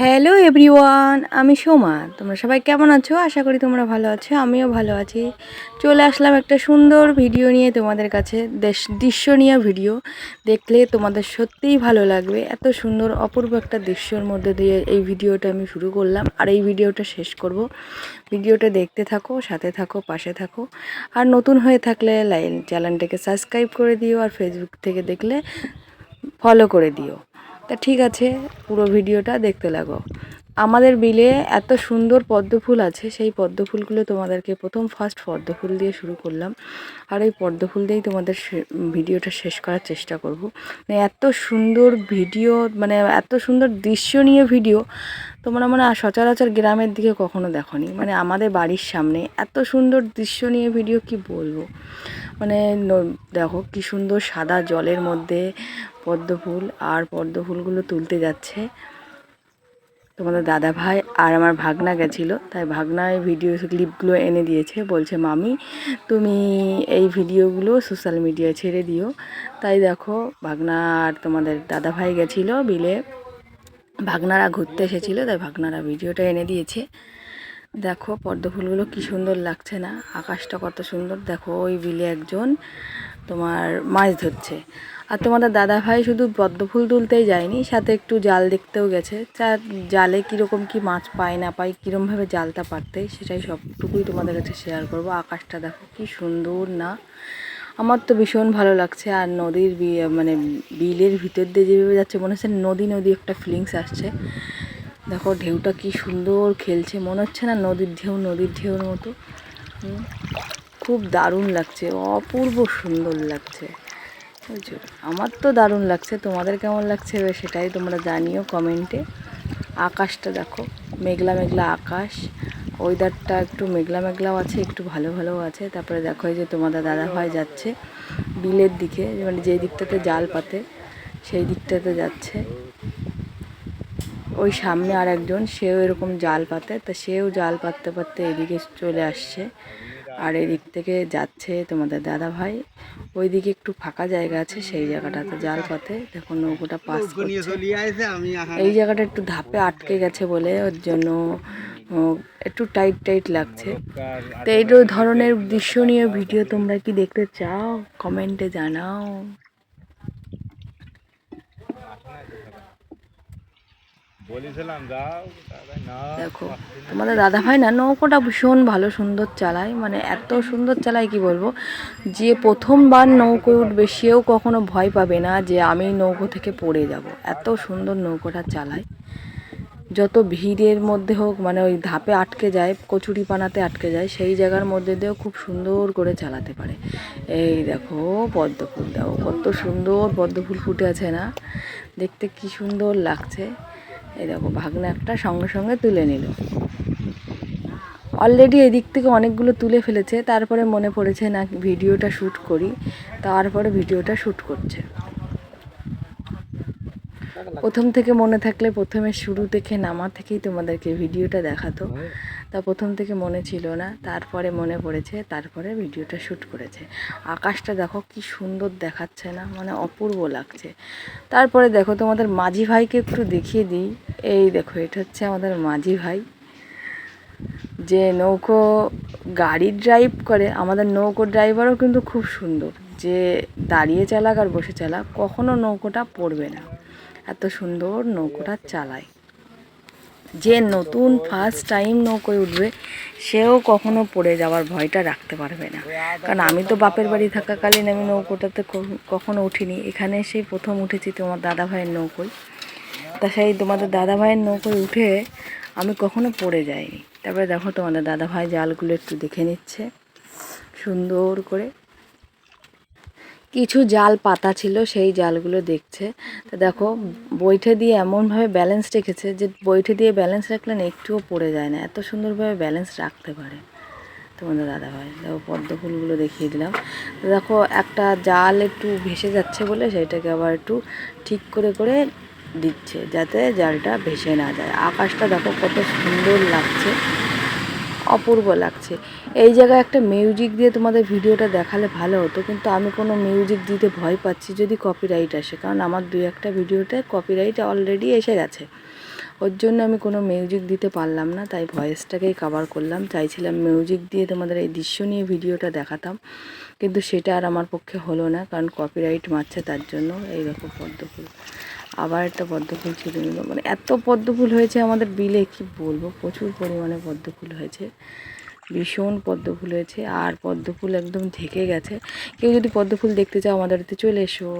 Hello everyone, আমি সোমা। তোমরা সবাই কেমন আছো? আশা করি তোমরা ভালো আছো, আমিও ভালো আছি। চলে আসলাম একটা সুন্দর ভিডিও নিয়ে তোমাদের কাছে, দৃশ্যনীয় ভিডিও। দেখলে তোমাদের সত্যিই ভালো লাগবে। এত সুন্দর অপূর্ব একটা দৃশ্যর মধ্যে দিয়ে এই ভিডিওটা আমি শুরু করলাম, আর এই ভিডিওটা শেষ করব। ভিডিওটা দেখতে থাকো, সাথে থাকো, পাশে থাকো। আর নতুন হয়ে থাকলে চ্যানেলটাকে সাবস্ক্রাইব করে দিও, আর ফেসবুক থেকে দেখলে ফলো করে দিও। তা ঠিক আছে, পুরো ভিডিওটা দেখতে লাগো। আমাদের বিলে এত সুন্দর পদ্ম ফুল আছে, সেই পদ্ম ফুলগুলো তোমাদেরকে ফার্স্ট পদ্ম ফুল দিয়ে শুরু করলাম। আর এই পদ্ম ফুল দিয়েই তোমাদের ভিডিওটা শেষ করার চেষ্টা করব। মানে এত সুন্দর ভিডিও, মানে এত সুন্দর দৃশ্যনীয় ভিডিও তোমরা মানে সচরাচর গ্রামের দিকে কখনো দেখোনি। মানে আমাদের বাড়ির সামনে এত সুন্দর দৃশ্যনীয় ভিডিও কি বলবো। মানে দেখো কি সুন্দর সাদা জলের মধ্যে পদ্ম ফুল, আর পদ্ম ফুলগুলো তুলতে যাচ্ছে তোমাদের দাদা ভাই। আর আমার ভাগনা গেছিলো, তাই ভাগনা এই ভিডিও ক্লিপগুলো এনে দিয়েছে। বলছে মামি তুমি এই ভিডিওগুলো সোশ্যাল মিডিয়ায় ছেড়ে দিও। তাই দেখো ভাগনা আর তোমাদের দাদা ভাই গেছিলো বিলে, ভাগনারা ঘুরতে এসেছিলো, তাই ভাগনারা ভিডিওটা এনে দিয়েছে। দেখো পদ্ম ফুলগুলো কি সুন্দর লাগছে না? আকাশটা কত সুন্দর। দেখো ওই বিলে একজন তোমার মাছ ধরছে, আর তোমাদের দাদা ভাই শুধু পদ্ম ফুল তুলতেই যায়নি, সাথে একটু জাল দেখতেও গেছে। জালে কীরকম কি মাছ পায় না পায়, কীরমভাবে জালটা পারতে, সেটাই সবটুকুই তোমাদের কাছে শেয়ার করব। আকাশটা দেখো কি সুন্দর না? আমার তো ভীষণ ভালো লাগছে। আর নদীর মানে বিলের ভিতর দিয়ে যেভাবে যাচ্ছে, মনে হচ্ছে নদী নদী একটা ফিলিংস আসছে। দেখো ঢেউটা কি সুন্দর খেলছে, মনে হচ্ছে না নদীর ঢেউর মতো। খুব দারুণ লাগছে, অপূর্ব সুন্দর লাগছে। বুঝছো, আমার তো দারুণ লাগছে। তোমাদের কেমন লাগছে সেটাই তোমরা জানিও কমেন্টে। আকাশটা দেখো, মেঘলা মেঘলা আকাশ, ওয়েদারটা একটু মেঘলা মেঘলাও আছে, একটু ভালো ভালোও আছে। তারপরে দেখো এই যে তোমাদের দাদা ভাই যাচ্ছে বিলের দিকে, মানে যেই দিকটাতে জাল পাতে সেই দিকটাতে যাচ্ছে। ওই সামনে আর একজন, সেও এরকম জাল পাতে, তা সেও জাল পাততে পাততে এদিকে চলে আসছে। আর এদিক থেকে যাচ্ছে তোমাদের দাদা ভাই। ওইদিকে একটু ফাঁকা জায়গা আছে, সেই জায়গাটাতে জাল পাতে। দেখো নৌকোটা পাস করছে। এই জায়গাটা একটু ধাপে আটকে গেছে বলে ওর জন্য একটু টাইট টাইট লাগছে। তো এই ধরনের দৃশ্যনীয় ভিডিও তোমরা কি দেখতে চাও? কমেন্টে জানাও। দেখো তোমাদের দাদা ভাই না নৌকোটা ভীষণ ভালো সুন্দর চালায়, মানে এত সুন্দর চালায় কি বলবো। যে প্রথমবার নৌকোয় উঠবে সেও কখনো ভয় পাবে না যে আমি নৌকো থেকে পড়ে যাব। এত সুন্দর নৌকোটা চালায়। যত ভিড়ের মধ্যে হোক, মানে ওই ধাপে আটকে যায়, কচুরিপানাতে আটকে যায়, সেই জায়গার মধ্যে দিয়েও খুব সুন্দর করে চালাতে পারে। এই দেখো পদ্ম ফুল, দেখো কত সুন্দর পদ্ম ফুল ফুটে আছে না? দেখতে কি সুন্দর লাগছে। এই দেখো ভাগনা একটা সঙ্গে সঙ্গে তুলে নিল। অলরেডি এদিক থেকে অনেকগুলো তুলে ফেলেছে, তারপরে মনে পড়েছে না ভিডিওটা শ্যুট করি, তারপরে ভিডিওটা শ্যুট করছে। প্রথম থেকে মনে থাকলে প্রথমে শুরু থেকে নামা থেকেই তোমাদেরকে ভিডিওটা দেখাতো। তা প্রথম থেকে মনে ছিল না, তারপরে মনে পড়েছে, তারপরে ভিডিওটা শ্যুট করেছে। আকাশটা দেখো কি সুন্দর দেখাচ্ছে না? মানে অপূর্ব লাগছে। তারপরে দেখো তোমাদের মাঝি ভাইকে একটু দেখিয়ে দিই। এই দেখো এটা হচ্ছে আমাদের মাঝি ভাই, যে নৌকো গাড়ি ড্রাইভ করে। আমাদের নৌকো ড্রাইভারও কিন্তু খুব সুন্দর, যে দাঁড়িয়ে চালাক আর বসে চালাক কখনো নৌকোটা পড়বে না, এত সুন্দর নৌকোটা চালায়। যে নতুন ফার্স্ট টাইম নৌকোয় উঠবে সেও কখনো পড়ে যাওয়ার ভয়টা রাখতে পারবে না। কারণ আমি তো বাপের বাড়ি থাকাকালীন আমি নৌকোটাতে কখনো উঠিনি, এখানে এসেই প্রথম উঠেছি তোমার দাদা ভাইয়ের নৌকোয়। তা সেই তোমাদের দাদা ভাইয়ের নৌকোয় উঠে আমি কখনো পড়ে যাইনি। তারপরে দেখো তোমাদের দাদা ভাই জালগুলো একটু দেখে নিচ্ছে সুন্দর করে। কিছু জাল পাতা ছিল, সেই জালগুলো দেখছে। তা দেখো বৈঠে দিয়ে এমনভাবে ব্যালেন্স রেখেছে যে বৈঠে দিয়ে ব্যালেন্স রাখলে না একটুও পড়ে যায় না, এত সুন্দরভাবে ব্যালেন্স রাখতে পারে তোমাদের দাদাভাই। দেখো পদ্ম ফুলগুলো দেখিয়ে দিলাম। দেখো একটা জাল একটু ভেসে যাচ্ছে বলে সেইটাকে আবার একটু ঠিক করে করে দিচ্ছে, যাতে জালটা ভেসে না যায়। আকাশটা দেখো কত সুন্দর লাগছে, অপূর্ব লাগছে। এই জায়গায় একটা মিউজিক দিয়ে তোমাদের ভিডিওটা দেখালে ভালো হতো, কিন্তু আমি কোনো মিউজিক দিতে ভয় পাচ্ছি যদি কপিরাইট আসে, কারণ আমার 2-1টা ভিডিওতে কপিরাইট অলরেডি এসে গেছে। ওর জন্য আমি কোনো মিউজিক দিতে পারলাম না, তাই ভয়েসটাকেই কভার করলাম। চাইছিলাম মিউজিক দিয়ে তোমাদের এই দৃশ্য নিয়ে ভিডিওটা দেখাতাম, কিন্তু সেটা আর আমার পক্ষে হলো না, কারণ কপিরাইট মারছে তার জন্য। এই দেখো পদ্মফুল, আবার একটা পদ্মফুল ছিল, মানে এত পদ্মফুল হয়েছে আমাদের বিলে কি বলবো, প্রচুর পরিমাণে পদ্মফুল হয়েছে, ভীষণ পদ্মফুল হয়েছে। আর পদ্মফুল একদম ঢেকে গেছে। কেউ যদি পদ্মফুল দেখতে চাও আমাদের বাড়িতে চলে এসো।